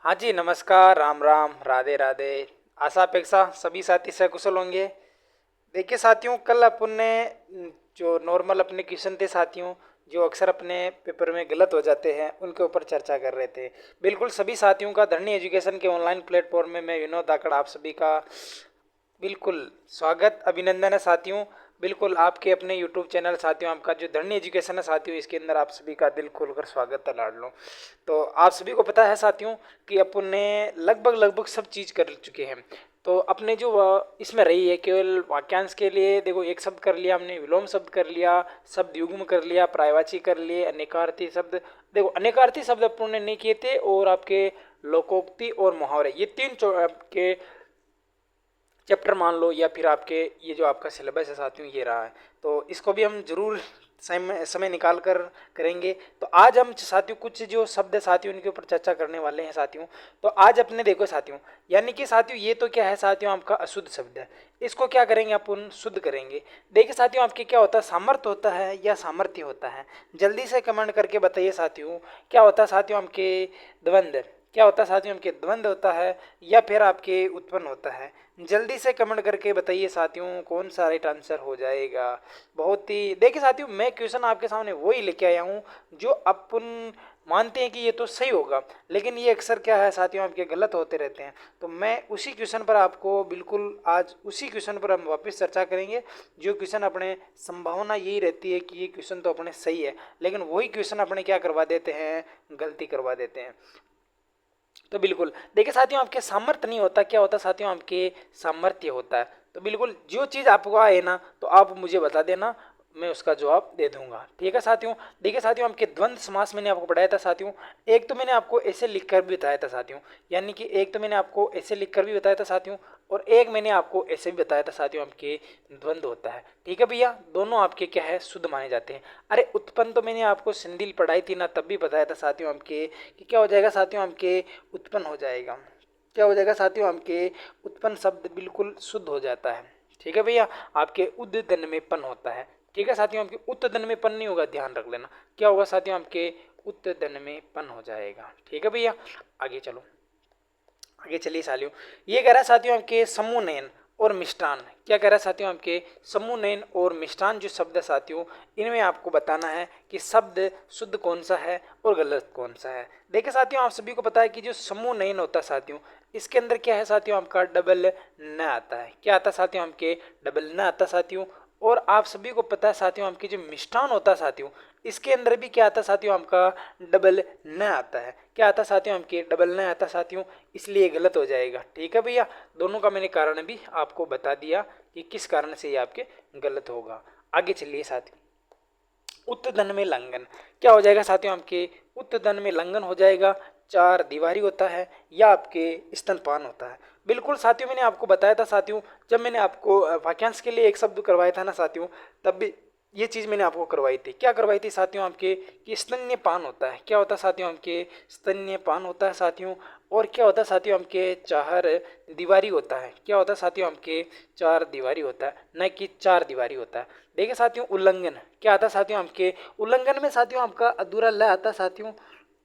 हाँ जी, नमस्कार, राम राम, राधे राधे। आशा अपेक्षा सभी साथी सकुशल होंगे। देखिए साथियों, कल अपन ने जो नॉर्मल अपने क्वेश्चन थे साथियों, जो अक्सर अपने पेपर में गलत हो जाते हैं, उनके ऊपर चर्चा कर रहे थे। बिल्कुल सभी साथियों का धरनी एजुकेशन के ऑनलाइन प्लेटफॉर्म में मैं विनोद धाकड़ आप सभी का बिल्कुल स्वागत अभिनंदन है साथियों। बिल्कुल आपके अपने यूट्यूब चैनल साथियों, आपका जो धरनी एजुकेशन है साथियों, इसके अंदर आप सभी का दिल खोलकर स्वागत है लाडलो। तो आप सभी को पता है साथियों कि अपन ने लगभग लगभग सब चीज़ कर चुके हैं। तो अपने जो इसमें रही है केवल वाक्यांश के लिए, देखो एक शब्द कर लिया हमने, विलोम शब्द कर लिया, शब्द युग्म कर लिया, पर्यायवाची कर लिए, अनेकार्थी शब्द। देखो अनेकार्थी शब्द अपन ने नहीं किए थे, और आपके लोकोक्ति और मुहावरे, ये तीन के चैप्टर मान लो, या फिर आपके ये जो आपका सिलेबस है साथियों ये रहा है। तो इसको भी हम जरूर समय निकाल कर करेंगे। तो आज हम साथियों कुछ जो शब्द है साथियों, उनके ऊपर चर्चा करने वाले हैं साथियों। तो आज अपने देखो साथियों, यानी कि साथियों ये तो क्या है साथियों, आपका अशुद्ध शब्द है। इसको क्या करेंगे अपन, शुद्ध करेंगे। देखिए साथियों, आपके क्या होता है, सामर्थ्य होता है या सामर्थ्य होता है? जल्दी से कमेंट करके बताइए साथियों, क्या होता है साथियों आपके द्वंद्व? क्या होता है साथियों आपके द्वंद्व होता है, या फिर आपके उत्पन्न होता है? जल्दी से कमेंट करके बताइए साथियों, कौन सा राइट आंसर हो जाएगा। बहुत ही देखिए साथियों, मैं क्वेश्चन आपके सामने वही लेके आया हूँ जो अपन मानते हैं कि ये तो सही होगा, लेकिन ये अक्सर क्या है साथियों, आपके गलत होते रहते हैं। तो मैं उसी क्वेश्चन पर आपको बिल्कुल आज उसी क्वेश्चन पर हम वापस चर्चा करेंगे। जो क्वेश्चन अपने संभावना यही रहती है कि ये क्वेश्चन तो अपने सही है, लेकिन वही क्वेश्चन अपने क्या करवा देते हैं, गलती करवा देते हैं। तो बिल्कुल देखिए साथियों, आपके सामर्थ्य नहीं होता, क्या होता साथियों, आपके सामर्थ्य होता है। तो बिल्कुल जो चीज़ आपको आए ना, तो आप मुझे बता देना, मैं उसका जवाब दे दूंगा। ठीक है साथियों। देखिए साथियों, आपके द्वंद्व समास मैंने आपको पढ़ाया था साथियों। एक तो मैंने आपको ऐसे लिखकर भी बताया था साथियों, यानी कि एक तो मैंने आपको ऐसे लिखकर भी बताया था साथियों, और एक मैंने आपको ऐसे भी बताया था साथियों, आपके द्वंद्व होता है। ठीक है भैया, दोनों आपके क्या है, शुद्ध माने जाते हैं। अरे उत्पन्न तो मैंने आपको सिंधिल पढ़ाई थी ना, तब भी बताया था साथियों आपके कि क्या हो जाएगा साथियों, आपके उत्पन्न हो जाएगा। क्या हो जाएगा साथियों, आपके उत्पन्न शब्द बिल्कुल शुद्ध हो जाता है। ठीक है भैया, आपके उद्दन में पन होता है। ठीक है साथियों, आपके उत्तदन में पन नहीं होगा, ध्यान रख लेना। क्या होगा साथियों, आपके उत्तदन में पन हो जाएगा। ठीक है भैया, आगे चलो, आगे चलिए साथियों। ये कह रहा है साथियों आपके समूह नयन और मिष्टान। क्या कह रहा है साथियों, आपके समूह नयन और मिष्टान जो शब्द है साथियों, इनमें आपको बताना है कि शब्द शुद्ध कौन सा है और गलत कौन सा है। देखिए साथियों, आप सभी को पता है कि जो समूह नयन होता है साथियों, इसके अंदर क्या है साथियों, आपका डबल न आता है। क्या आता है साथियों, आपके डबल न आता है साथियों। और आप सभी को पता है साथियों, आपके जो मिष्टान होता है साथियों, इसके अंदर भी क्या आता है साथियों, आपका डबल न आता है। क्या आता है साथियों, आपके डबल न आता है साथियों, इसलिए गलत हो जाएगा। ठीक है भैया, दोनों का मैंने कारण भी आपको बता दिया कि किस कारण से ये आपके गलत होगा। आगे चलिए साथियों, उत्तदन में लंघन। क्या हो जाएगा साथियों, आपके उत्तदन में लंघन हो जाएगा। चार दीवारी होता है या आपके स्तनपान होता है। बिल्कुल साथियों, मैंने आपको बताया था साथियों, जब मैंने आपको वाक्यांश के लिए एक शब्द करवाया था ना साथियों, तब भी ये चीज़ मैंने आपको करवाई थी। क्या करवाई थी साथियों, आपके कि स्तन्यपान होता है। क्या होता है साथियों, आपके स्तन्यपान होता है साथियों। और क्या होता है साथियों, आपके चार दीवारी होता है। क्या होता है साथियों, आपके चार दीवारी होता है, न कि चार दीवारी होता है। देखिए साथियों, उल्लंघन क्या आता है साथियों, आपके उल्लंघन में साथियों आपका अधूरा ल आता है साथियों।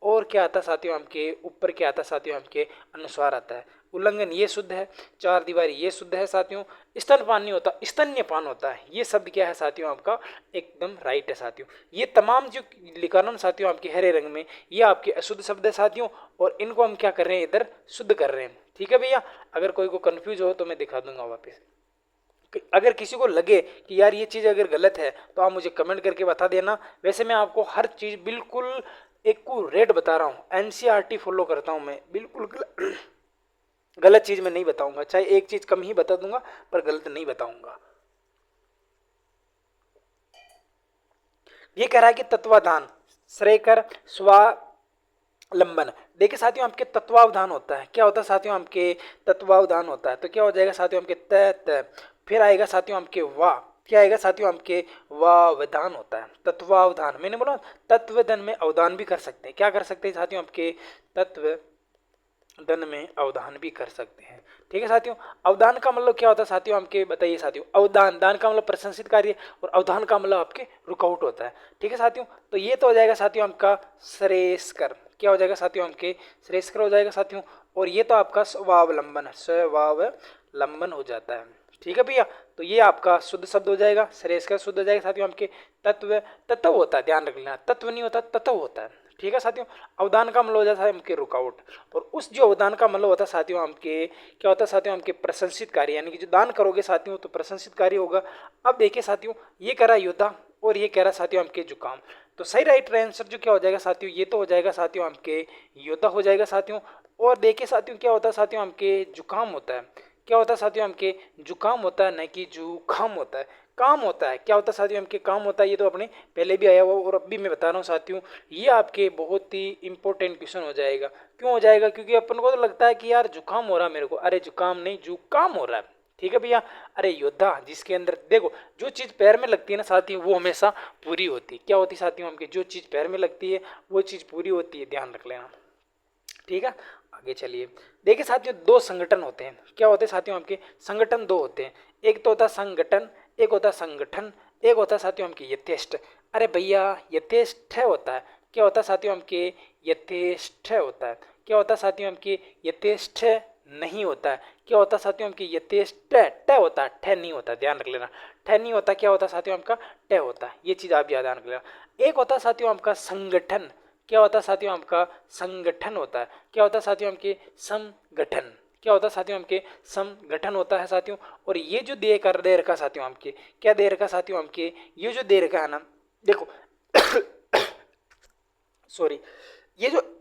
और क्या आता है साथियों, आपके ऊपर क्या आता है साथियों, आपके अनुस्वार आता है। उल्लंघन ये शुद्ध है, चार दीवारी ये शुद्ध है साथियों। स्तनपान नहीं होता, स्तन्यपान होता है। ये शब्द क्या है साथियों, आपका एकदम राइट है साथियों। ये तमाम जो लिखा ना साथियों आपके हरे रंग में, ये आपके अशुद्ध शब्द है साथियों, और इनको हम क्या कर रहे हैं, इधर शुद्ध कर रहे हैं। ठीक है भैया, अगर कोई को कंफ्यूज हो तो मैं दिखा दूंगा वापस। अगर किसी को लगे कि यार ये चीज़ अगर गलत है, तो आप मुझे कमेंट करके बता देना। वैसे मैं आपको हर चीज़ बिल्कुल एक्यूरेट बता रहा हूँ, एनसीईआरटी फॉलो करता हूँ मैं, बिल्कुल गलत चीज़ मैं नहीं बताऊंगा। चाहे एक चीज़ कम ही बता दूंगा, पर गलत नहीं बताऊंगा। ये कह रहा है कि तत्वाधान श्रेयकर स्वालंबन। देखिए साथियों, आपके तत्वावधान होता है। क्या होता है साथियों, आपके तत्वावधान होता है। तो क्या हो जाएगा साथियों, आपके फिर आएगा साथियों आपके वाह। क्या आएगा साथियों, आपके वावधान होता है। तत्वावधान मैंने बोला, तत्वधन में अवदान भी कर सकते हैं। क्या कर सकते हैं साथियों, आपके तत्व दन में अवधान भी कर सकते हैं। ठीक है साथियों, अवदान का मतलब क्या होता है साथियों, आपके बताइए साथियों। अवदान, दान का मतलब प्रशंसित कार्य और अवधान का मतलब आपके रुकावट होता है। ठीक है साथियों, तो ये तो हो जाएगा साथियों आपका श्रेयस्कर। क्या हो जाएगा साथियों, आपके श्रेयस्कर हो जाएगा साथियों। और ये तो आपका स्वावलंबन, स्वावलंबन हो जाता है। ठीक है भैया, तो ये आपका शुद्ध शब्द हो जाएगा, श्रेयस्कर शुद्ध हो जाएगा साथियों आपके। तत्व, तत्व होता है, ध्यान रख लेना, तत्व नहीं होता, तत्व होता है। ठीक है साथियों, अवदान का मतलब हो जाता है आपके रुकावट। और उस जो अवदान का मतलब होता है साथियों आपके, क्या होता है साथियों आपके प्रशंसित कार्य, यानी कि जो दान करोगे साथियों तो प्रशंसित कार्य होगा। अब देखिए साथियों, ये कह रहा योद्धा और ये कह रहा साथियों आपके जुकाम। तो सही राइट आंसर जो क्या हो जाएगा साथियों, ये तो हो जाएगा साथियों आपके योद्धा हो जाएगा साथियों। और देखिए साथियों, क्या होता है साथियों आपके जुकाम होता है। क्या होता है साथियों आपके जुकाम होता है, न कि जुखाम होता है, काम होता है। क्या होता है साथियों आपके काम होता है, ये तो अपने पहले भी आया हुआ और अब भी मैं बता रहा हूँ साथियों। ये आपके बहुत ही इंपॉर्टेंट क्वेश्चन हो जाएगा। क्यों हो जाएगा, क्योंकि अपन को तो लगता है कि यार जुकाम हो रहा है मेरे को, अरे जुकाम नहीं जुकाम हो रहा है। ठीक है भैया, अरे योद्धा जिसके अंदर देखो, जो चीज पैर में लगती है ना साथियों वो हमेशा पूरी होती है। क्या होती है साथियों आपकी, जो चीज पैर में लगती है वो चीज पूरी होती है, ध्यान रख लेना। ठीक है, आगे चलिए। देखिए साथियों, दो संगठन होते हैं। क्या होते हैं साथियों आपके, संगठन दो होते हैं। एक तो होता है संगठन, एक होता है संगठन, एक होता है साथियों आपके यथेष्ट। अरे भैया यथेष्ट होता है। क्या होता है साथियों आपके, यथेष्ट होता है। क्या होता है साथियों आपके, यथेष्ट नहीं होता है। क्या होता है साथियों आपके, यथेष्ट ट होता है, ठ नहीं होता, ध्यान रख लेना। ठ नहीं होता, क्या होता है साथियों आपका, ट होता है। ये चीज आप याद रख लेना। एक होता है साथियों आपका संगठन। क्या होता है साथियों आपका, संगठन होता है। क्या होता है साथियों आपके, संगठन। क्या होता है साथियों आपके, संगठन होता है साथियों। और ये जो दे रखा साथियों आपके, क्या दे रखा साथियों आपके, ये जो दे रखा है ना, देखो सॉरी, ये जो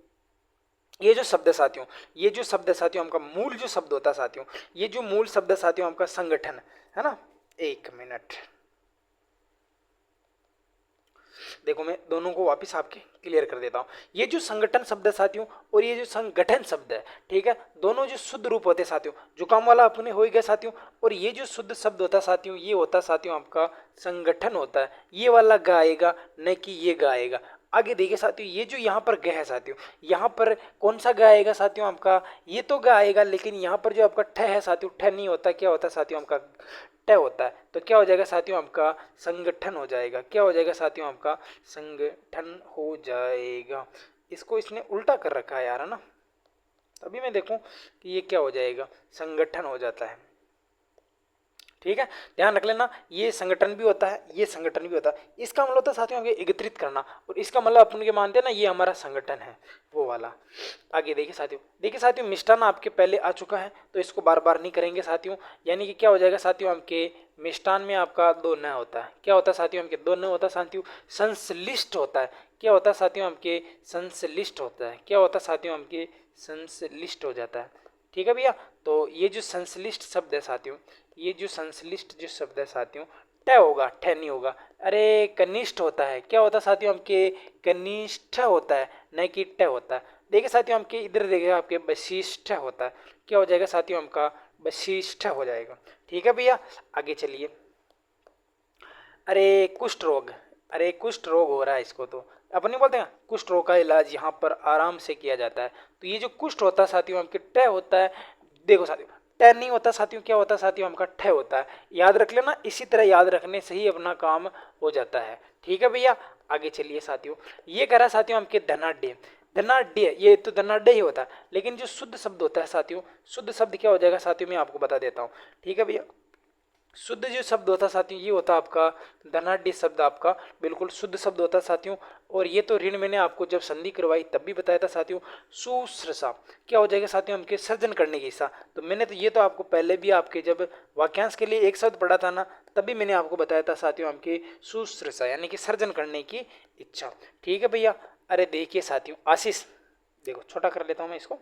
ये जो शब्द है साथियों, ये जो शब्द है साथियों आपका मूल जो शब्द होता है साथियों, ये जो मूल शब्द है साथियों आपका संगठन है ना। एक मिनट, देखो मैं दोनों को वापस आपके क्लियर कर देता हूँ। ये जो संगठन शब्द है साथियों और ये जो संगठन शब्द है, ठीक है, दोनों जो शुद्ध रूप होते हैं साथियों, जुकाम वाला अपने हो ही गया साथियों। और ये जो शुद्ध शब्द होता है साथियों, ये होता है साथियों आपका संगठन होता है। ये वाला ग आएगा, न कि ये ग आएगा। आगे देखिए साथियों, ये जो यहाँ पर ग है साथियों, यहाँ पर कौन सा ग आएगा साथियों आपका, ये तो ग आएगा, लेकिन यहाँ पर जो आपका ठ है साथियों, ठ नहीं होता, क्या होता है साथियों आपका, ट होता है। तो क्या हो जाएगा साथियों आपका, संगठन हो जाएगा। क्या हो जाएगा साथियों आपका, संगठन हो जाएगा। इसको इसने उल्टा कर रखा है यार, है ना। तभी मैं देखूं कि ये क्या हो जाएगा, संगठन हो जाता है। ठीक है, ध्यान रख लेना, ये संगठन भी होता है, ये संगठन भी होता है। इसका मतलब होता है साथियों आगे एकत्रित करना, और इसका मतलब अपन के मानते हैं ना, ये हमारा संगठन है वो वाला। आगे देखिए साथियों, देखिए साथियों, मिष्टान आपके पहले आ चुका है तो इसको बार बार नहीं करेंगे साथियों। यानी कि क्या हो जाएगा साथियों, आपके मिष्टान में आपका दो न होता है। क्या होता है साथियों आपके, दो न होता है साथियों, संश्लिष्ट होता है। क्या होता है साथियों आपके, संश्लिष्ट होता है। क्या होता है साथियों आपके, संश्लिष्ट हो जाता है। ठीक है भैया, तो ये जो संश्लिष्ट शब्द है साथियों, ये जो संश्लिष्ट जो शब्द है साथियों, ट होगा, ठ नहीं होगा। अरे कनिष्ठ होता है। क्या होता है साथियों आपके, कनिष्ठ होता है, न कि ट होता है। देखिए साथियों आपके इधर देखिए आपके वशिष्ठ होता है। क्या हो जाएगा साथियों आपका, वशिष्ठ हो जाएगा। ठीक है भैया, आगे चलिए। अरे कुष्ठ रोग, अरे कुष्ठ रोग हो रहा है इसको, तो अपन नहीं बोलते हैं कुष्ठ रोग का इलाज यहाँ पर आराम से किया जाता है। तो ये जो कुष्ठ होता है साथियों आपके, ट होता है। देखो साथियों, ट नहीं होता साथियों, क्या होता है साथियों आपका, ठ होता है। याद रख लेना, इसी तरह याद रखने से ही अपना काम हो जाता है। ठीक है भैया, आगे चलिए साथियों। ये करा साथियों आपके धनाढ्य, धनाढ्य, ये तो धनाढ्य ही होता है, लेकिन जो शुद्ध शब्द होता है साथियों, शुद्ध शब्द क्या हो जाएगा साथियों, मैं आपको बता देता हूँ। ठीक है भैया, शुद्ध जो शब्द होता है साथियों, ये होता है आपका धनाढ्य शब्द, आपका बिल्कुल शुद्ध शब्द होता है साथियों। और ये तो ऋण मैंने आपको जब संधि करवाई तब भी बताया था साथियों। सुश्रसा, क्या हो जाएगा साथियों हमके, सर्जन करने की इच्छा। तो मैंने तो ये तो आपको पहले भी आपके जब वाक्यांश के लिए एक शब्द पढ़ा था ना, तभी मैंने आपको बताया था साथियों हमके सुश्रसा, यानी कि सर्जन करने की इच्छा। ठीक है भैया, अरे देखिए साथियों, आशीष, देखो छोटा कर लेता हूँ मैं इसको,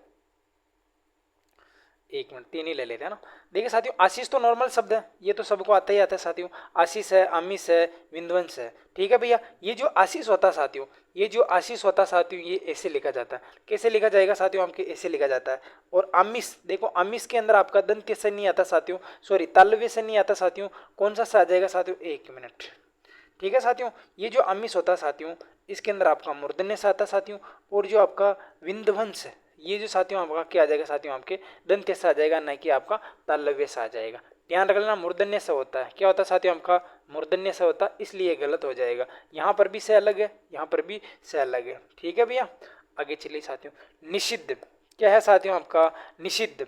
एक मिनट, तीन ही ले लेते हैं ना। देखिए साथियों, आशीष तो नॉर्मल शब्द है, ये तो सबको आता ही आता है साथियों। आशीष है, आमिष है, विंध्वंस है। ठीक है भैया, ये जो आशीष होता है साथियों, ये जो आशीष होता है साथियों, ये ऐसे लिखा जाता है। कैसे लिखा जाएगा साथियों, आपके ऐसे लिखा जाता है। और आमिष, देखो आमिष के अंदर आपका दंत्य से नहीं आता साथियों, सॉरी तालव्य से नहीं आता साथियों, कौन सा आ जाएगा साथियों, एक मिनट। ठीक है साथियों, ये जो आमिष होता है साथियों, इसके अंदर आपका मूर्धन्य से आता है साथियों। और जो आपका विंध्वंस है, ये जो साथियों आपका क्या आ जाएगा साथियों, आपके दंत्य से आ जाएगा, न कि आपका तालव्य से आ जाएगा। ध्यान रख लेना, मूर्धन्य से होता है, क्या होता है साथियों आपका मूर्धन्य से होता है, इसलिए गलत हो जाएगा। यहाँ पर भी से अलग है, यहाँ पर भी से अलग है, ठीक है भैया। आगे चलिए साथियों, निषिद्ध क्या है साथियों आपका, निषिद्ध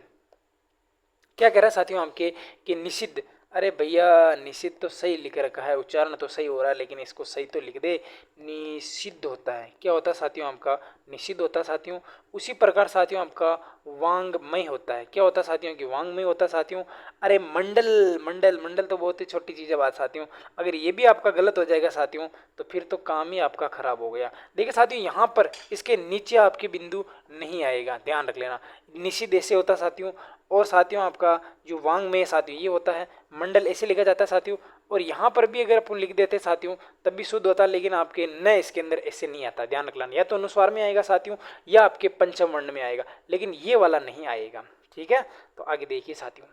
क्या कह रहा है साथियों आपके कि निषिद्ध, अरे भैया निषिद्ध तो सही लिख रखा है, उच्चारण तो सही हो रहा है, लेकिन इसको सही तो लिख दे। निषिद्ध होता है, क्या होता है साथियों आपका निषिद्ध होता है साथियों। उसी प्रकार साथियों आपका वांग्मय होता है, क्या होता है साथियों की वांग्मय होता है साथियों। अरे मंडल, मंडल मंडल तो बहुत ही छोटी चीज है बात साथियों, अगर ये भी आपका गलत हो जाएगा साथियों तो फिर तो काम ही आपका खराब हो गया। देखिए साथियों यहाँ पर इसके नीचे आपके बिंदु नहीं आएगा, ध्यान रख लेना। निषिद्ध ऐसे होता है साथियों, और साथियों आपका जो वांग्मय साथियों ये होता है, मंडल ऐसे लिखा जाता है साथियों। और यहाँ पर भी अगर अपन लिख देते साथियों तब भी शुद्ध होता, लेकिन आपके न इसके अंदर ऐसे नहीं आता, ध्यान रख लेना। या तो अनुस्वार में आएगा साथियों या आपके पंचम वर्ण में आएगा, लेकिन ये वाला नहीं आएगा, ठीक है। तो आगे देखिए साथियों,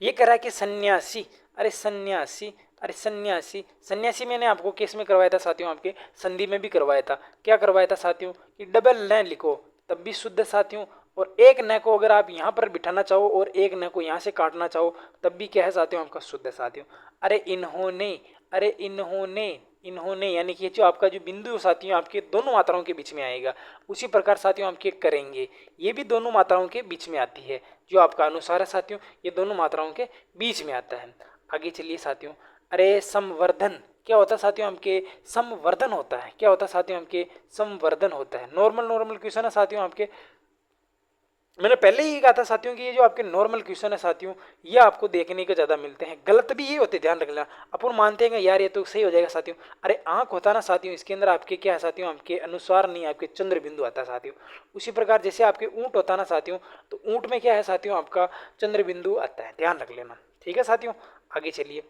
ये कह रहा है कि सन्यासी, अरे सन्यासी, अरे सन्यासी, सन्यासी मैंने आपको केस में करवाया था साथियों, आपके संधि में भी करवाया था। क्या करवाया था साथियों कि डबल न लिखो तब भी शुद्ध साथियों, और एक न को अगर आप यहाँ पर बिठाना चाहो और एक न को यहाँ से काटना चाहो तब भी क्या है साथियों आपका शुद्ध साथियों। अरे इन्होंने, अरे इन्होंने, इन्होंने यानी कि जो आपका जो बिंदु साथियों आपके दोनों मात्राओं के बीच में आएगा। उसी प्रकार साथियों आपके करेंगे, ये भी दोनों मात्राओं के बीच में आती है। जो आपका अनुसार है साथियों ये दोनों मात्राओं के बीच में आता है। आगे चलिए साथियों, अरे संवर्धन क्या होता है साथियों आपके संवर्धन होता है, क्या होता है साथियों आपके संवर्धन होता है। नॉर्मल नॉर्मल क्वेश्चन है साथियों आपके, मैंने पहले ही कहा था साथियों कि ये जो आपके नॉर्मल क्वेश्चन है साथियों ये आपको देखने को ज्यादा मिलते हैं, गलत भी ये होते हैं, ध्यान रख लेना। अपन मानते हैं यार ये तो सही हो जाएगा साथियों, अरे आंख होता ना साथियों इसके अंदर आपके क्या है साथियों आपके अनुसार नहीं आपके चंद्र बिंदु आता है साथियों। उसी प्रकार जैसे आपके ऊंट होता ना साथियों, तो ऊंट में क्या है साथियों आपका चंद्र बिंदु आता है, ध्यान रख लेना, ठीक है साथियों। आगे चलिए,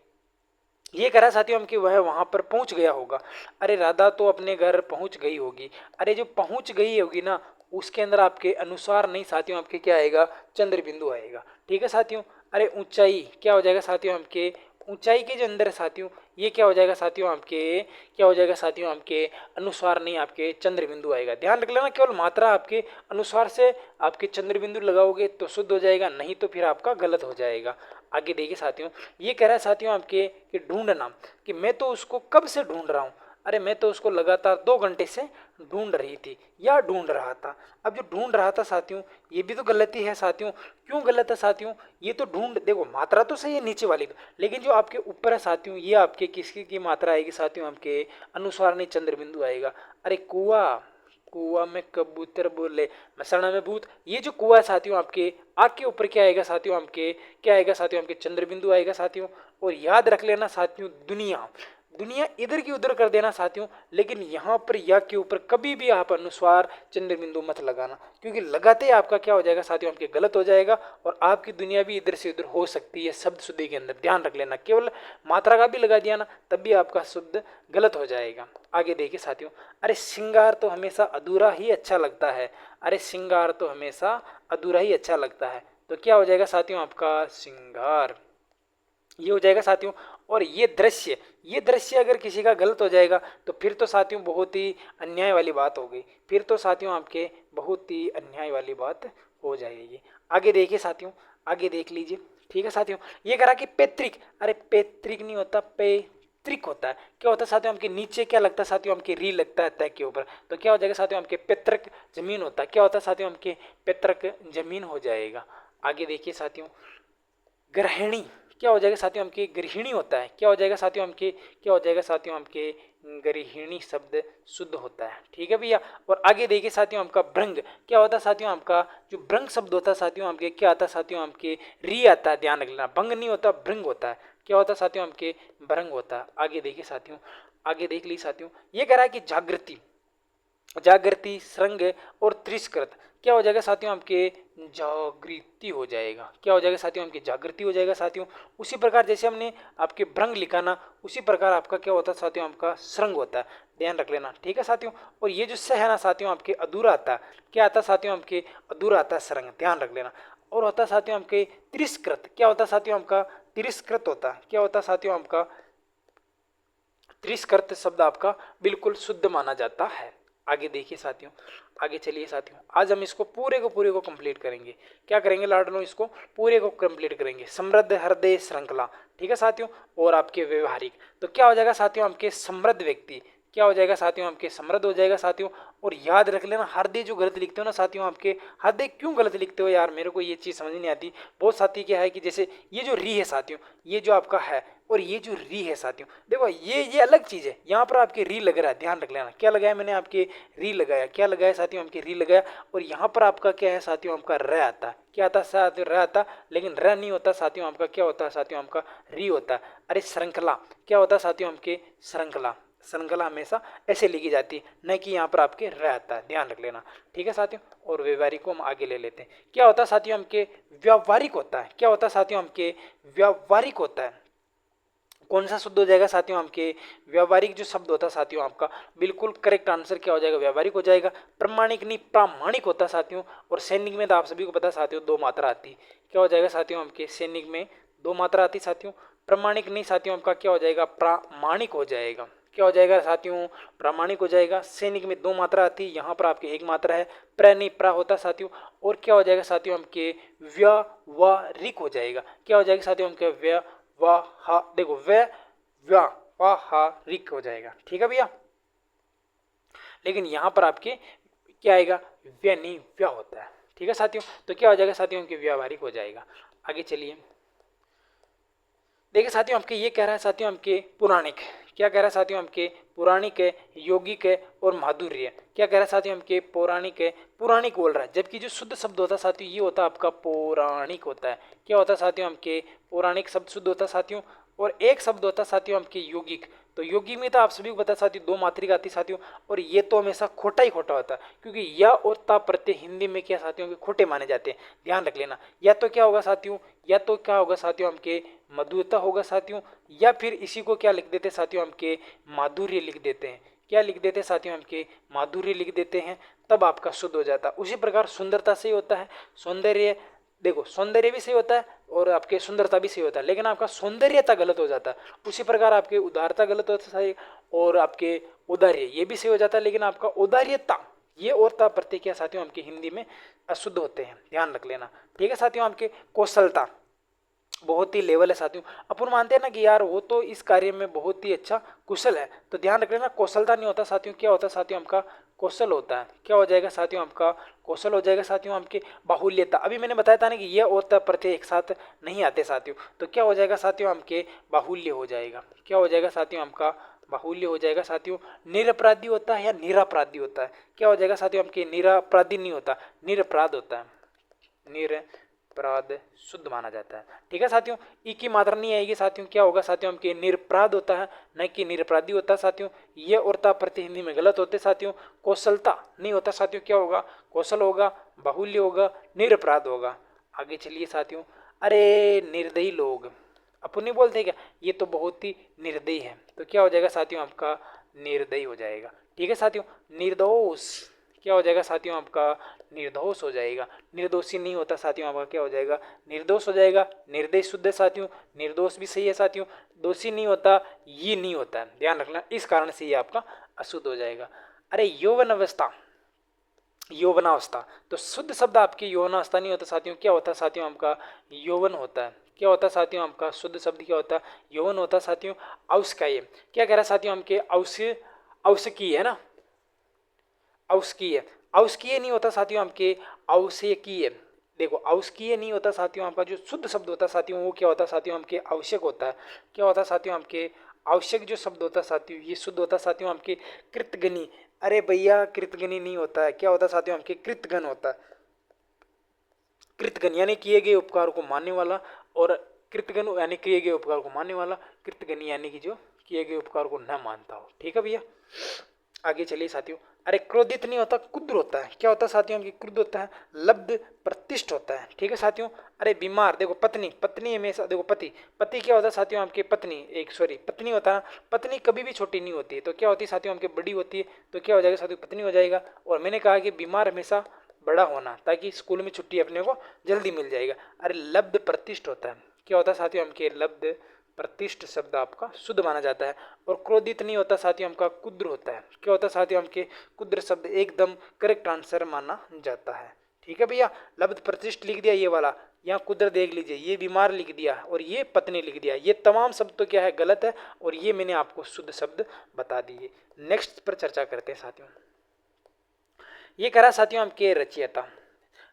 ये कह रहा साथियों हम कि वह वहां पर पहुंच गया होगा। अरे राधा तो अपने घर पहुंच गई होगी, अरे जो पहुंच गई होगी ना उसके अंदर आपके अनुसार नहीं साथियों आपके क्या आएगा चंद्र बिंदु आएगा, ठीक है साथियों। अरे ऊंचाई क्या हो जाएगा साथियों आपके ऊंचाई के जो अंदर है साथियों ये क्या हो जाएगा साथियों आपके क्या हो जाएगा साथियों आपके अनुसार नहीं आपके चंद्र बिंदु आएगा। ध्यान रख लेना, केवल मात्रा आपके अनुसार से आपके चंद्र बिंदु लगाओगे तो शुद्ध हो जाएगा, नहीं तो फिर आपका गलत हो जाएगा। आगे देखिए साथियों, ये कह रहा है साथियों आपके कि ढूंढना, कि मैं तो उसको कब से ढूंढ रहा हूँ। अरे मैं तो उसको लगातार 2 घंटे से ढूंढ रही थी या ढूंढ रहा था। अब जो ढूंढ रहा था साथियों ये भी तो गलती है साथियों। क्यों गलत है साथियों, ये तो ढूंढ देखो मात्रा तो सही है नीचे वाली, लेकिन जो आपके ऊपर है साथियों ये आपके किसकी की मात्रा आएगी साथियों आपके अनुसार नहीं चंद्र बिंदु आएगा। अरे कुआ, कुआ में कबूतर बोले मसना में भूत, ये जो कुआ है साथियों आपके आग के ऊपर क्या आएगा साथियों आपके क्या आएगा साथियों आपके चंद्र बिंदु आएगा साथियों। और याद रख लेना साथियों दुनिया, दुनिया इधर की उधर कर देना साथियों, लेकिन यहाँ पर या के ऊपर कभी भी आप अनुस्वार चंद्र बिंदु मत लगाना, क्योंकि लगाते ही आपका क्या हो जाएगा साथियों आपके गलत हो जाएगा और आपकी दुनिया भी इधर से उधर हो सकती है शब्द शुद्धि के अंदर। ध्यान रख लेना, केवल मात्रा का भी लगा दिया ना तब भी आपका शुद्ध गलत हो जाएगा। आगे देखिए साथियों, अरे श्रृंगार तो हमेशा अधूरा ही अच्छा लगता है, अरे श्रृंगार तो हमेशा अधूरा ही अच्छा लगता है, तो क्या हो जाएगा साथियों आपका श्रृंगार, ये हो जाएगा साथियों। और ये दृश्य अगर किसी का गलत हो जाएगा तो फिर तो साथियों बहुत ही अन्याय वाली बात हो गई, फिर तो साथियों आपके बहुत ही अन्याय वाली बात हो जाएगी। आगे देखिए साथियों, आगे देख लीजिए, ठीक है साथियों। ये करा कि पैतृक, अरे पैतृक नहीं होता पैतृक होता है, क्या होता है साथियों आपके नीचे क्या लगता है साथियों आपके री लगता है तय के ऊपर, तो क्या हो जाएगा साथियों आपके पैतृक जमीन होता है, क्या होता है साथियों आपके पैतृक जमीन हो जाएगा। आगे देखिए साथियों, गृहिणी क्या हो जाएगा साथियों हमके गृहिणी होता है, क्या हो जाएगा साथियों हमके क्या हो जाएगा साथियों हमके गृहिणी शब्द शुद्ध होता है, ठीक है भैया। और आगे देखिए साथियों हमका भ्रंग क्या होता है साथियों हमका जो भ्रंग शब्द होता है साथियों हमके क्या आता है साथियों हमके री आता है, ध्यान रख लेना, भंग नहीं होता भ्रंग होता है, क्या होता है साथियों हमके भ्रंग होता है। आगे देखिए साथियों, आगे देख ली साथियों, ये कह रहा है कि जागृति, जागृति श्रृंग और त्रिस्कृत क्या हो जाएगा साथियों आपके जागृति हो जाएगा, क्या हो जाएगा साथियों आपकी जागृति हो जाएगा साथियों। उसी प्रकार जैसे हमने आपके भ्रंग लिखा ना उसी प्रकार आपका क्या होता है साथियों आपका श्रृंग होता है, ध्यान रख लेना, ठीक है साथियों। और ये जो स है ना साथियों आपके अधूरा आता है, क्या आता है साथियों आपके अधूरा आता है श्रृंग, ध्यान रख लेना। और होता है साथियों आपके तिरस्कृत, क्या होता है साथियों आपका तिरस्कृत होता है, क्या होता है साथियों आपका तिरस्कृत शब्द आपका बिल्कुल शुद्ध माना जाता है। आगे देखिए साथियों, आगे चलिए साथियों, आज हम इसको पूरे को कंप्लीट करेंगे। क्या करेंगे लाडलो, इसको पूरे को कंप्लीट करेंगे। समृद्ध हृदय श्रृंखला, ठीक है साथियों। और आपके व्यवहारिक, तो क्या हो जाएगा साथियों, आपके समृद्ध व्यक्ति, क्या हो जाएगा साथियों, आपके समृद्ध हो जाएगा साथियों। और याद रख लेना, हृदय जो गलत लिखते हो ना साथियों, आपके हृदय क्यों गलत लिखते हो यार, मेरे को ये चीज़ समझ नहीं आती। बहुत साथी क्या है कि जैसे ये जो री है साथियों, ये जो आपका है, और ये जो री है साथियों, देखो ये अलग चीज़ है। यहाँ पर आपके री लग रहा है, ध्यान रख लेना। क्या लगाया मैंने, आपके री लगाया, क्या लगाया साथियों, आपके री लगाया। और यहाँ पर आपका क्या है साथियों, आपका र आता है। क्या आता है साथियों, र आता, लेकिन र नहीं होता साथियों, आपका क्या होता है साथियों, आपका री होता है। अरे श्रृंखला, क्या होता है साथियों, आपके श्रृंखला, श्रृंखला हमेशा ऐसे लिखी जाती है, न कि यहाँ पर आपके रहता है, ध्यान रख लेना, ठीक है साथियों। और व्यवहारिक को हम आगे ले लेते हैं। क्या होता है साथियों, हमके व्यावहारिक होता है। क्या होता है साथियों, हमके व्यावहारिक होता है। कौन सा शब्द हो जाएगा साथियों, हमके व्यावहारिक जो शब्द होता है साथियों, आपका बिल्कुल करेक्ट आंसर क्या हो जाएगा, व्यावहारिक हो जाएगा। प्रमाणिक नहीं, प्रामाणिक होता है साथियों। और सैनिक में तो आप सभी को पता है साथियों, दो मात्रा आती। क्या हो जाएगा साथियों, हमके सैनिक में दो मात्रा आती साथियों। प्रमाणिक नहीं साथियों, आपका क्या हो जाएगा, प्रामाणिक हो जाएगा। क्या हो जाएगा साथियों, प्रामाणिक हो जाएगा। सैनिक में दो मात्रा आती, यहाँ पर आपके एक मात्रा है, प्र नहीं प्रा होता साथियों। और क्या हो जाएगा साथियों, हमके व्यावहारिक हो जाएगा। क्या हो जाएगा साथियों, हमके वाह देखो व्यावहारिक हो जाएगा, ठीक है भैया। लेकिन यहां पर आपके क्या आएगा, व्य नहीं व्या होता है, ठीक है साथियों। तो क्या हो जाएगा साथियों, के व्यावहारिक हो जाएगा। आगे चलिए, देखिए साथियों, आपके ये कह रहा है साथियों, आपके पुराणिक, क्या कह रहा है साथियों, आपके पुराणिक है, यौगिक है और माधुर्य है। क्या कह रहा है साथियों, आपके पौराणिक है, पुराणिक बोल रहा है। जबकि जो शुद्ध शब्द होता है साथियों, ये होता है आपका पौराणिक होता है। क्या होता है साथियों, आपके पौराणिक शब्द शुद्ध होता है साथियों। और एक शब्द होता है साथियों, आपके यौगिक। तो यौगिक में तो आप सभी को पता है साथियों, दो मात्रिका आती साथियों। और ये तो हमेशा खोटा ही खोटा होता है, क्योंकि या और ता प्रत्यय हिंदी में क्या साथियों के खोटे माने जाते हैं, ध्यान रख लेना। या तो क्या होगा साथियों, या तो क्या होगा साथियों, हमके मधुरता होगा साथियों, या फिर इसी को क्या लिख देते साथियों, हमके माधुर्य लिख देते हैं। क्या लिख देते साथियों, हमके माधुर्य लिख देते हैं, तब आपका शुद्ध हो जाता है। उसी प्रकार सुंदरता से ही होता है, सौंदर्य, देखो सौंदर्य भी सही होता है और आपके सुंदरता भी सही होता है, लेकिन आपका सौंदर्यता गलत हो जाता है। उसी प्रकार आपके उदारता गलत होता है, और आपके उदार्य ये भी सही हो जाता है, लेकिन आपका उदार्यता ये और ता प्रत्यय क्या साथियों, आपके हिंदी में अशुद्ध होते हैं, ध्यान रख लेना, ठीक है साथियों। आपके कौशलता बहुत ही लेवल है साथियों। अपन मानते हैं ना कि यार वो तो इस कार्य में बहुत ही अच्छा कुशल है, तो ध्यान रख लेना, कौशलता नहीं होता साथियों, क्या होता है साथियों, आपका कौशल होता है। क्या हो जाएगा साथियों, आपका कौशल हो जाएगा साथियों। आपके बाहुल्यता, अभी मैंने बताया था ना कि यह और प्रत्यय एक साथ नहीं आते साथियों, तो क्या हो जाएगा साथियों, आपके बाहुल्य हो जाएगा। क्या हो जाएगा साथियों, आपका बाहुल्य हो जाएगा साथियों। निरपराधी होता है या निरापराधी होता है। क्या हो जाएगा साथियों, आपके निरापराधी नहीं होता, निरपराध होता है, निरपराध शुद्ध माना जाता है, ठीक है साथियों। ई की मात्रा नहीं आएगी साथियों, क्या होगा साथियों, हमके निरपराध होता है, न कि निरपराधी होता है साथियों। ये और ता प्रत्यय हिंदी में गलत होते साथियों। कौशलता नहीं होता साथियों, क्या होगा, कौशल होगा, बाहुल्य होगा, निरपराध होगा। आगे चलिए साथियों, अरे निर्दयी लोग अपन नहीं बोलते क्या, ये तो बहुत ही निर्दयी है, तो क्या हो जाएगा साथियों, आपका निर्दयी हो जाएगा, ठीक है साथियों। निर्दोष, क्या हो जाएगा साथियों, आपका निर्दोष हो जाएगा। निर्दोषी नहीं होता साथियों, आपका क्या हो जाएगा, निर्दोष हो जाएगा। निर्दय शुद्ध है साथियों, निर्दोष भी सही है साथियों। दोषी नहीं होता, ये नहीं होता है, ध्यान रखना, इस कारण से ये आपका अशुद्ध हो जाएगा। अरे यौवन अवस्था, यौवनावस्था, तो शुद्ध शब्द आपकी यौवनावस्था नहीं होता साथियों, क्या होता है साथियों, आपका यौवन होता है। क्या होता है साथियों, आपका शुद्ध शब्द क्या होता है, यौवन होता है साथियों। औषकाय, क्या कह रहा है साथियों, हमके औषकी है ना, औषकीय, औषकीय नहीं होता साथियों, आपके आवश्यकीय। देखो औषकीय नहीं होता साथियों, आपका जो शुद्ध शब्द होता है साथियों, वो क्या होता है साथियों, आपके आवश्यक होता है। क्या होता है साथियों, आपके आवश्यक जो शब्द होता है साथियों, ये शुद्ध होता है साथियों, आपके कृतगनी। अरे भैया कृतगनी नहीं होता है, क्या होता है साथियों, आपके कृतगन होता है। कृतगन यानी किए गए उपकार को मानने वाला, और कृतगन यानी किए गए उपकार को मानने वाला, कृतगनी यानी कि जो किए गए उपकार को न मानता हो, ठीक है भैया। आगे चलिए साथियों, अरे क्रोधित नहीं होता, क्रुद्ध होता है। क्या होता है साथियों, की क्रुद्ध होता है, लब्ध प्रतिष्ठ होता है, ठीक है साथियों। अरे बीमार, देखो पत्नी, पत्नी हमेशा, देखो पति, पति क्या होता है साथियों, आपके पत्नी, एक सॉरी पत्नी होता है, पत्नी कभी भी छोटी नहीं होती है, तो क्या होती है साथियों, आपके बड़ी होती है, तो क्या हो जाएगा साथियों, पत्नी हो जाएगा। और मैंने कहा कि बीमार हमेशा बड़ा होना, ताकि स्कूल में छुट्टी अपने को जल्दी मिल जाएगा। अरे लब्ध प्रतिष्ठ होता है, क्या होता है साथियों, हमके लब्ध प्रतिष्ठ शब्द आपका शुद्ध माना जाता है। और क्रोधित नहीं होता साथियों, आपका कुद्र होता है। क्या होता है साथियों, आपके कुद्र शब्द एकदम करेक्ट आंसर माना जाता है। ठीक है भैया, लब्ध प्रतिष्ठ लिख दिया ये वाला, यहाँ कुद्र देख लीजिए, ये बीमार लिख दिया और ये पत्नी लिख दिया, ये तमाम शब्द तो क्या है, गलत है, और ये मैंने आपको शुद्ध शब्द बता दिए। नेक्स्ट पर चर्चा करते हैं साथियों। ये करा साथियों आपके रचयिता,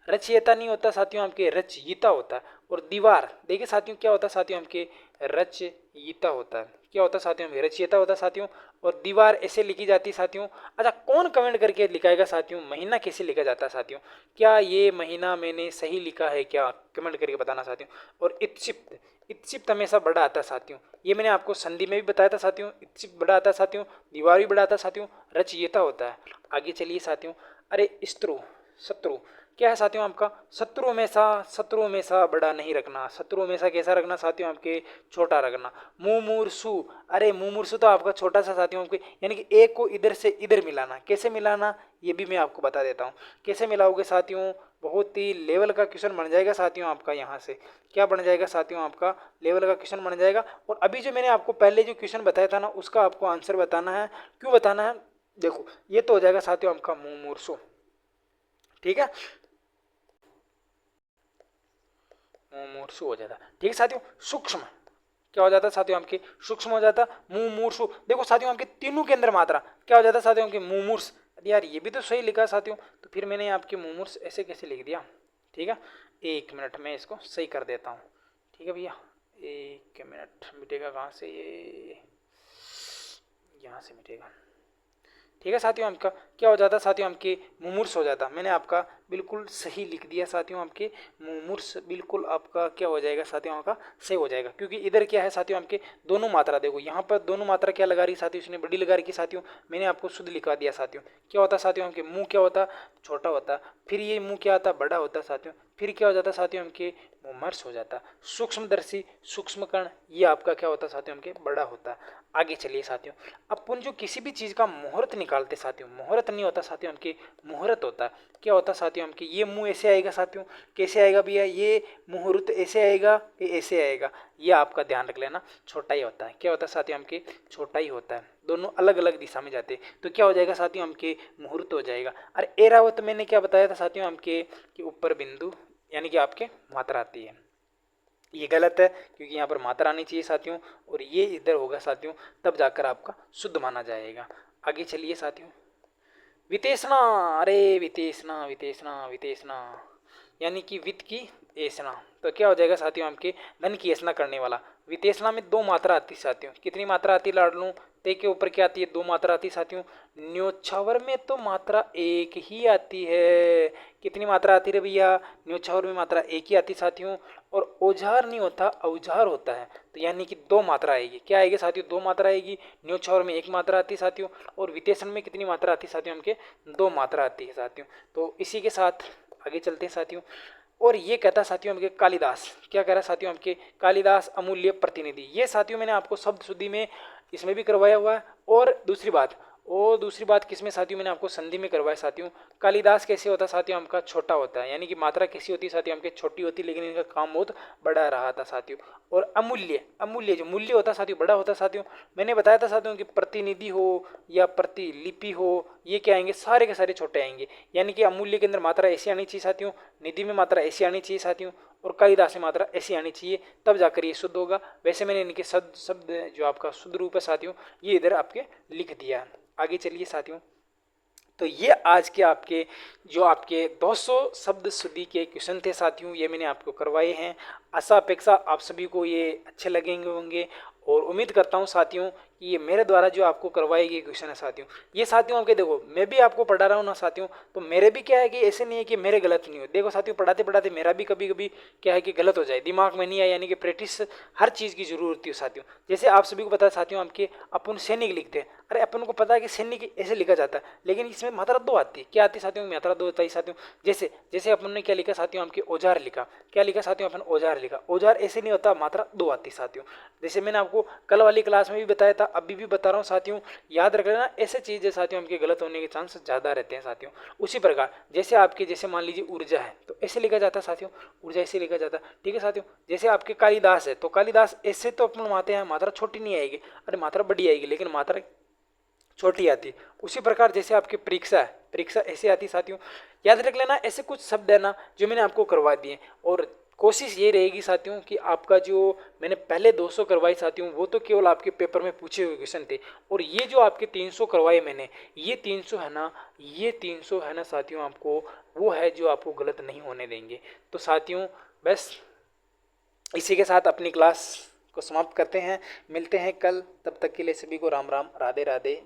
रचयिता नहीं होता साथियों, आपके रचयिता होता है। और दीवार देखिए साथियों, क्या होता है साथियों, आपके रचयिता होता है। क्या होता है साथियों, रचयिता होता है साथियों। और दीवार ऐसे लिखी जाती है साथियों। अच्छा, कौन कमेंट करके लिखाएगा साथियों, महीना कैसे लिखा जाता है साथियों, क्या ये महीना मैंने सही लिखा है क्या, कमेंट करके बताना साथियों। और इत्क्षिप्त, इत्क्षिप्त हमेशा बड़ा आता है साथियों, ये मैंने आपको संधि में भी बताया था साथियों, इत्क्षिप्त बड़ा आता है साथियों, दीवार भी बड़ा आता है साथियों, रचयिता होता है। आगे चलिए साथियों। अरे स्त्रु, शत्रु, क्या है साथियों आपका, शत्रु हमेशा बड़ा नहीं रखना, शत्रु हमेशा कैसा रखना साथियों, आपके छोटा रखना। मुमूर्षु, अरे मुमूर्षु तो आपका छोटा सा साथियों, आपके यानी कि एक को इधर से इधर मिलाना, कैसे मिलाना ये भी मैं आपको बता देता हूँ। कैसे मिलाओगे साथियों, बहुत ही लेवल का क्वेश्चन बन जाएगा साथियों आपका, यहाँ से क्या बन जाएगा साथियों, आपका लेवल का क्वेश्चन बन जाएगा। और अभी जो मैंने आपको पहले जो क्वेश्चन बताया था ना, उसका आपको आंसर बताना है। क्यों बताना है, देखो ये तो हो जाएगा साथियों आपका मुमूर्षु। ठीक है, मुमूर्षु हो जाता। ठीक है साथियों, सूक्ष्म क्या हो जाता साथियों, आपके सूक्ष्म हो जाता मुमूर्षु। देखो साथियों, आपके तीनों के अंदर मात्रा क्या हो जाता साथियों, आपके मुमूर्ष। यार ये भी तो सही लिखा साथियों, तो फिर मैंने आपके मुमूर्ष ऐसे कैसे लिख दिया। ठीक है, एक मिनट में इसको सही कर देता हूँ। ठीक है भैया, एक मिनट, मिटेगा कहाँ से ये, यहाँ से मिटेगा। ठीक है साथियों, आपका क्या हो जाता साथियों, आपके मुमूर्ष हो जाता। मैंने आपका बिल्कुल सही लिख दिया साथियों, आपके मुमूर्ष बिल्कुल आपका क्या हो जाएगा साथियों, आपका सही हो जाएगा। क्योंकि इधर क्या है साथियों, आपके दोनों मात्रा देखो, यहाँ पर दोनों मात्रा क्या लगा रही साथियों, उसने बड़ी लगा रही साथियों, मैंने आपको शुद्ध लिखा दिया साथियों। क्या होता साथियों, आपके मुंह क्या होता, छोटा होता, फिर ये मुंह क्या आता, बड़ा होता साथियों, फिर क्या हो जाता साथियों, आपके मुमर्ष हो जाता। सूक्ष्मदर्शी, सूक्ष्म कण, ये आपका क्या होता साथियों, आपके बड़ा होता। आगे चलिए साथियों, अपन जो किसी भी चीज़ का मुहूर्त निकालते साथियों, मुहूर्त नहीं होता साथियों, आपके मुहूर्त होता है। क्या होता साथियों, आपके ये मुंह ऐसे आएगा साथियों, कैसे आएगा भैया, ये मुहूर्त ऐसे आएगा, ये ऐसे आएगा, ये आपका ध्यान रख लेना, छोटा ही होता है। क्या होता है साथियों, आपके छोटा ही होता है, दोनों अलग अलग दिशा में जाते हैं। तो क्या हो जाएगा साथियों, आपके मुहूर्त हो जाएगा। अरे एरावत मैंने क्या बताया था साथियों, आपके कि ऊपर बिंदु यानी कि आपके मात्रा आती है, ये गलत है, क्योंकि यहाँ पर मात्रा आनी चाहिए साथियों, और ये इधर होगा साथियों, तब जाकर आपका शुद्ध माना जाएगा। आगे चलिए साथियों, वितेषणा, अरे वितेषणा, वितेषणा, वितेषणा यानी कि वित्त की ऐसना। तो क्या हो जाएगा साथियों, आपके धन की ऐसना करने वाला। वितेषणा में दो मात्रा आती है साथियों, कितनी मात्रा आती है लाडलू, ते के ऊपर क्या आती है, दो मात्रा आती है साथियों। न्योछावर में तो मात्रा एक ही आती है, कितनी मात्रा आती है भैया, न्योछावर में मात्रा एक ही आती साथियों। और औजार नहीं होता, औजार होता है, तो यानी कि दो मात्रा आएगी। क्या आएगी साथियों, दो मात्रा आएगी। न्योछावर में एक मात्रा आती है साथियों, और वितेषण में कितनी मात्रा आती है साथियों, हमके दो मात्रा आती है साथियों। तो इसी के साथ आगे चलते हैं साथियों। और ये कहता साथियों हमके कालिदास, क्या कह रहा है साथियों, हमके कालिदास अमूल्य प्रतिनिधि। ये साथियों मैंने आपको शब्द शुद्धि में इसमें भी करवाया हुआ है। और दूसरी बात किसमें साथियों, मैंने आपको संधि में करवाया साथियों। कालिदास कैसे होता साथियों, हमका छोटा होता है, यानी कि मात्रा कैसी होती साथियों, हमके छोटी होती, लेकिन इनका काम बहुत बड़ा रहा था साथियों। और अमूल्य, अमूल्य जो मूल्य होता साथियों, बड़ा होता साथियों। मैंने बताया था साथियों कि प्रतिनिधि हो या प्रतिलिपि हो, ये क्या आएंगे, सारे के सारे छोटे आएंगे। यानी कि अमूल्य के अंदर मात्रा ऐसी आनी चाहिए साथियों, निधि में मात्रा ऐसी आनी चाहिए साथियों, और कालिदास में मात्रा ऐसी आनी चाहिए, तब जाकर ये शुद्ध होगा। वैसे मैंने इनके शब्द जो आपका शुद्ध रूप है साथियों, ये इधर आपके लिख दिया। आगे चलिए साथियों, तो ये आज के आपके जो आपके 200 शब्द शुद्धि के क्वेश्चन थे साथियों, ये मैंने आपको करवाए हैं। आशा अपेक्षा आप सभी को ये अच्छे लगेंगे होंगे, और उम्मीद करता हूँ साथियों कि ये मेरे द्वारा जो आपको करवाए गए क्वेश्चन है साथियों, ये साथियों आपके देखो मैं भी आपको पढ़ा रहा हूँ ना साथियों, तो मेरे भी क्या है कि ऐसे नहीं है कि मेरे गलत नहीं हो। देखो साथियों, पढ़ाते पढ़ाते मेरा भी कभी कभी क्या है कि गलत हो जाए, दिमाग में नहीं आया, यानी कि प्रैक्टिस हर चीज़ की जरूरत होती है साथियों। जैसे आप सभी को पता है साथियों, आपके अपन सैनिक लिखते हैं, अरे अपन को पता है कि सैनिक ऐसे लिखा जाता है, लेकिन इसमें मात्रा दो आती है। क्या आती है साथियों, मात्रा दो होता है साथियों। जैसे जैसे अपन ने क्या लिखा साथियों, आपके औजार लिखा, क्या लिखा साथियों, अपन औजार लिखा, औजार ऐसे नहीं होता, मात्रा दो आती साथियों। जैसे मैंने आपको कल वाली क्लास में भी बताया था, अभी भी बता रहा हूँ साथियों, याद रख लेना, ऐसे चीज़ें साथियों आपके गलत होने के चांस ज़्यादा रहते हैं साथियों। उसी प्रकार जैसे आपके, जैसे मान लीजिए ऊर्जा है तो ऐसे लिखा जाता है साथियों, ऊर्जा ऐसे लिखा जाता है, ठीक है साथियों। जैसे आपके कालिदास है तो कालिदास ऐसे तो अपन मानते हैं मात्रा छोटी नहीं आएगी, अरे मात्रा बड़ी आएगी लेकिन मात्रा छोटी आती। उसी प्रकार जैसे आपकी परीक्षा है, परीक्षा ऐसे आती साथियों, याद रख लेना। ऐसे कुछ शब्द है ना जो मैंने आपको करवा दिए, और कोशिश ये रहेगी साथियों कि आपका जो मैंने पहले 200 करवाई साथियों वो तो केवल आपके पेपर में पूछे हुए क्वेश्चन थे, और ये जो आपके 300 करवाए मैंने, ये 300 है ना, ये 300 है ना साथियों, आपको वो है जो आपको गलत नहीं होने देंगे। तो साथियों बस इसी के साथ अपनी क्लास को समाप्त करते हैं, मिलते हैं कल, तब तक के लिए सभी को राम राम, राधे राधे।